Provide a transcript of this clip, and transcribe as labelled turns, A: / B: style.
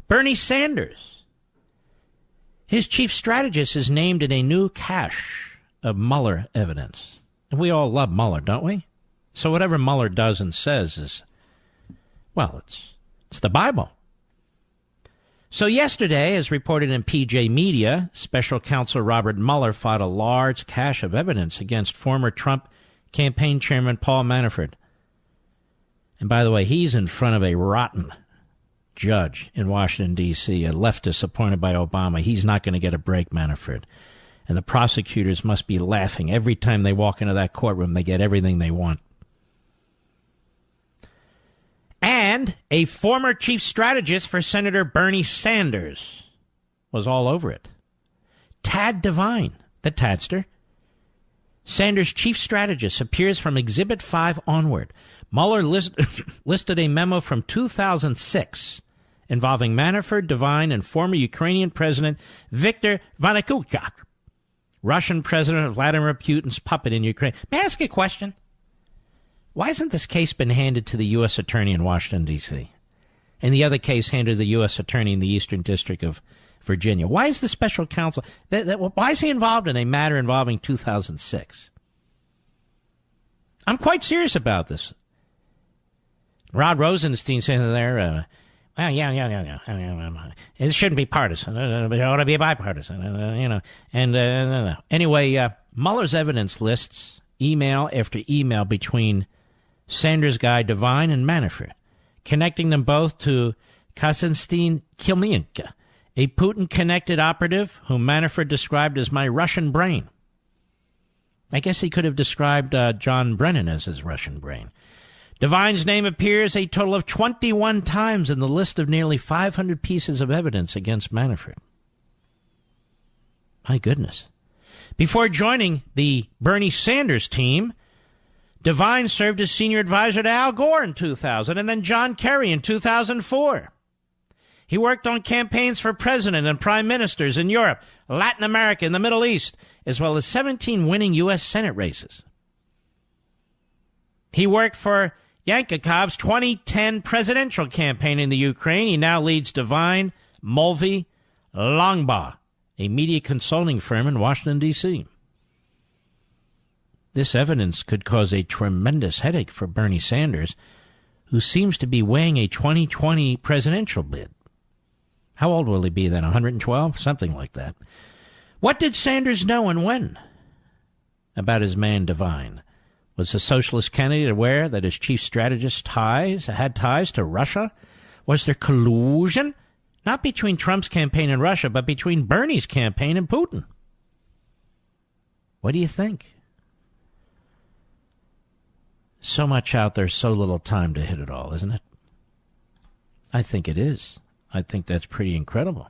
A: Bernie Sanders, his chief strategist, is named in a new cache of Mueller evidence. And we all love Mueller, don't we? So whatever Mueller does and says is, well, it's the Bible. So yesterday, as reported in PJ Media, Special Counsel Robert Mueller filed a large cache of evidence against former Trump campaign chairman Paul Manafort. And by the way, he's in front of a rotten judge in Washington, D.C., a leftist appointed by Obama. He's not going to get a break, Manafort. And the prosecutors must be laughing every time they walk into that courtroom. They get everything they want. And a former chief strategist for Senator Bernie Sanders was all over it. Tad Devine, the Tadster, Sanders' chief strategist, appears from Exhibit 5 onward. Mueller listed a memo from 2006 involving Manafort, Devine, and former Ukrainian President Viktor Yanukovych, Russian President Vladimir Putin's puppet in Ukraine. May I ask a question? Why hasn't this case been handed to the U.S. Attorney in Washington, D.C., and the other case handed to the U.S. Attorney in the Eastern District of Virginia? Why is the special counsel, why is he involved in a matter involving 2006? I'm quite serious about this. Rod Rosenstein saying there, well, yeah. It shouldn't be partisan. It ought to be bipartisan, Anyway, Mueller's evidence lists email after email between Sanders' guy Devine and Manafort, connecting them both to Konstantin Kielmenko, a Putin-connected operative whom Manafort described as my Russian brain. I guess he could have described John Brennan as his Russian brain. Devine's name appears a total of 21 times in the list of nearly 500 pieces of evidence against Manafort. My goodness. Before joining the Bernie Sanders team, Devine served as senior advisor to Al Gore in 2000 and then John Kerry in 2004. He worked on campaigns for president and prime ministers in Europe, Latin America, and the Middle East, as well as 17 winning U.S. Senate races. He worked for Yanukovych's 2010 presidential campaign in the Ukraine. He now leads Devine, Mulvey, Longbaugh, a media consulting firm in Washington, D.C. This evidence could cause a tremendous headache for Bernie Sanders, who seems to be weighing a 2020 presidential bid. How old will he be then, 112? Something like that. What did Sanders know and when about his man Devine? Was the socialist candidate aware that his chief strategist had ties to Russia? Was there collusion? Not between Trump's campaign and Russia, but between Bernie's campaign and Putin. What do you think? So much out there, so little time to hit it all, isn't it? I think it is. I think that's pretty incredible.